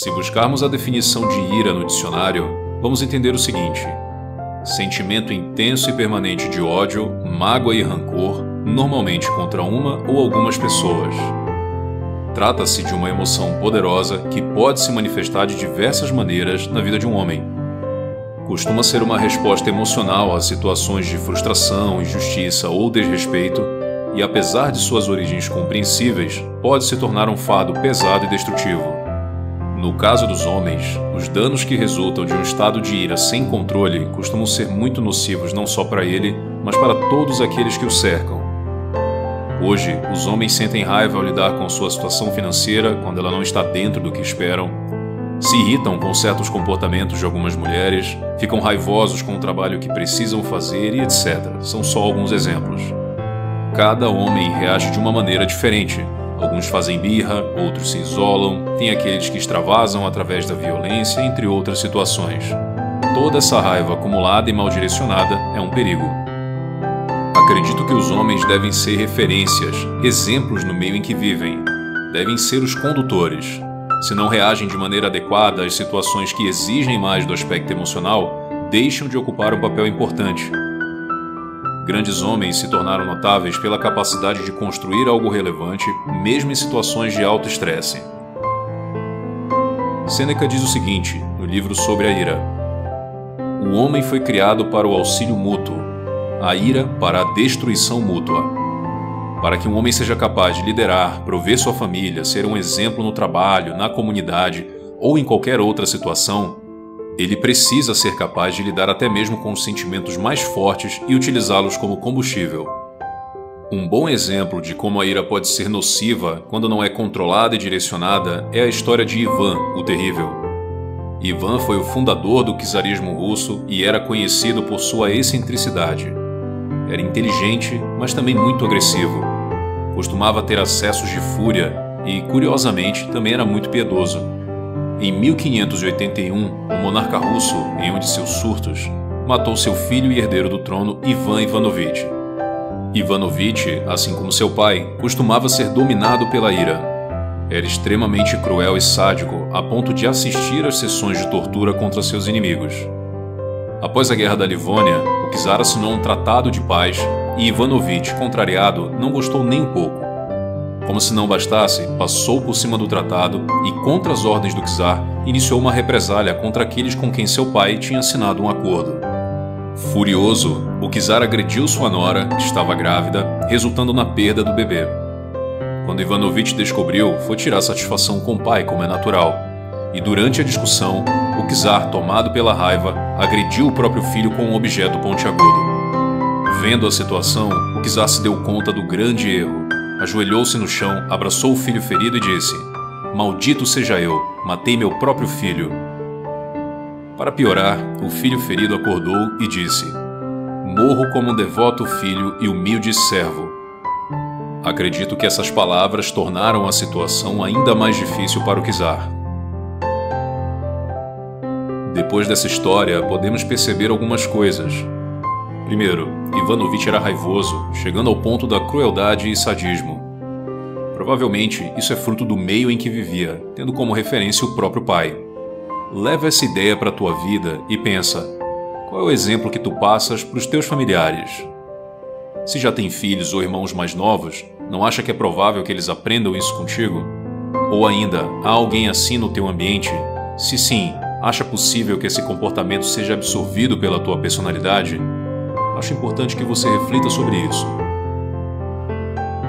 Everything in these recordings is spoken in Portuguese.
Se buscarmos a definição de ira no dicionário, vamos entender o seguinte: sentimento intenso e permanente de ódio, mágoa e rancor, normalmente contra uma ou algumas pessoas. Trata-se de uma emoção poderosa que pode se manifestar de diversas maneiras na vida de um homem. Costuma ser uma resposta emocional a situações de frustração, injustiça ou desrespeito, e apesar de suas origens compreensíveis, pode se tornar um fardo pesado e destrutivo. No caso dos homens, os danos que resultam de um estado de ira sem controle costumam ser muito nocivos não só para ele, mas para todos aqueles que o cercam. Hoje, os homens sentem raiva ao lidar com sua situação financeira quando ela não está dentro do que esperam, se irritam com certos comportamentos de algumas mulheres, ficam raivosos com o trabalho que precisam fazer e etc. São só alguns exemplos. Cada homem reage de uma maneira diferente. Alguns fazem birra, outros se isolam, tem aqueles que extravasam através da violência, entre outras situações. Toda essa raiva acumulada e mal direcionada é um perigo. Acredito que os homens devem ser referências, exemplos no meio em que vivem. Devem ser os condutores. Se não reagem de maneira adequada às situações que exigem mais do aspecto emocional, deixam de ocupar um papel importante. Grandes homens se tornaram notáveis pela capacidade de construir algo relevante, mesmo em situações de alto estresse. Sêneca diz o seguinte, no livro sobre a ira: o homem foi criado para o auxílio mútuo, a ira para a destruição mútua. Para que um homem seja capaz de liderar, prover sua família, ser um exemplo no trabalho, na comunidade ou em qualquer outra situação, ele precisa ser capaz de lidar até mesmo com os sentimentos mais fortes e utilizá-los como combustível. Um bom exemplo de como a ira pode ser nociva quando não é controlada e direcionada é a história de Ivan, o Terrível. Ivan foi o fundador do czarismo russo e era conhecido por sua excentricidade. Era inteligente, mas também muito agressivo. Costumava ter acessos de fúria e, curiosamente, também era muito piedoso. Em 1581, o monarca russo, em um de seus surtos, matou seu filho e herdeiro do trono, Ivan Ivanovich. Ivanovich, assim como seu pai, costumava ser dominado pela ira. Era extremamente cruel e sádico, a ponto de assistir às sessões de tortura contra seus inimigos. Após a Guerra da Livônia, o czar assinou um tratado de paz e Ivanovich, contrariado, não gostou nem um pouco. Como se não bastasse, passou por cima do tratado e, contra as ordens do czar, iniciou uma represália contra aqueles com quem seu pai tinha assinado um acordo. Furioso, o czar agrediu sua nora, que estava grávida, resultando na perda do bebê. Quando Ivanovich descobriu, foi tirar satisfação com o pai, como é natural. E durante a discussão, o czar, tomado pela raiva, agrediu o próprio filho com um objeto pontiagudo. Vendo a situação, o czar se deu conta do grande erro. Ajoelhou-se no chão, abraçou o filho ferido e disse: "Maldito seja eu, matei meu próprio filho." Para piorar, o filho ferido acordou e disse: "Morro como um devoto filho e humilde servo." Acredito que essas palavras tornaram a situação ainda mais difícil para o czar. Depois dessa história, podemos perceber algumas coisas. Primeiro, Ivanovich era raivoso, chegando ao ponto da crueldade e sadismo. Provavelmente, isso é fruto do meio em que vivia, tendo como referência o próprio pai. Leva essa ideia para a tua vida e pensa: qual é o exemplo que tu passas para os teus familiares? Se já tem filhos ou irmãos mais novos, não acha que é provável que eles aprendam isso contigo? Ou ainda, há alguém assim no teu ambiente? Se sim, acha possível que esse comportamento seja absorvido pela tua personalidade? Acho importante que você reflita sobre isso.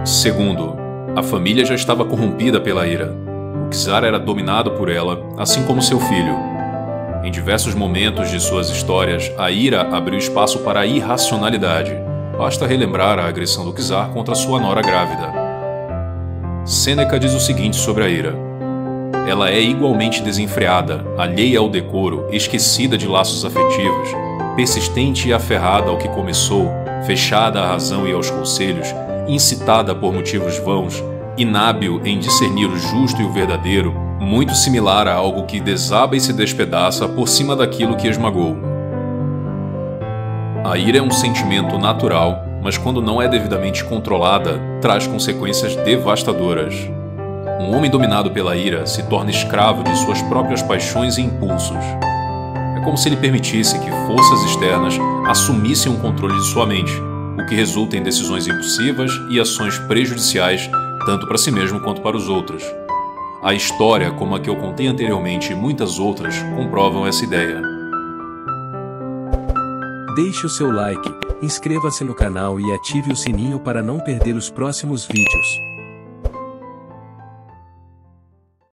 Segundo, a família já estava corrompida pela ira. O czar era dominado por ela, assim como seu filho. Em diversos momentos de suas histórias, a ira abriu espaço para a irracionalidade. Basta relembrar a agressão do czar contra sua nora grávida. Sêneca diz o seguinte sobre a ira: ela é igualmente desenfreada, alheia ao decoro, esquecida de laços afetivos, persistente e aferrada ao que começou, fechada à razão e aos conselhos, incitada por motivos vãos, inábil em discernir o justo e o verdadeiro, muito similar a algo que desaba e se despedaça por cima daquilo que esmagou. A ira é um sentimento natural, mas quando não é devidamente controlada, traz consequências devastadoras. Um homem dominado pela ira se torna escravo de suas próprias paixões e impulsos. É como se ele permitisse que forças externas assumissem o controle de sua mente, o que resulta em decisões impulsivas e ações prejudiciais tanto para si mesmo quanto para os outros. A história, como a que eu contei anteriormente e muitas outras, comprovam essa ideia. Deixe o seu like, inscreva-se no canal e ative o sininho para não perder os próximos vídeos.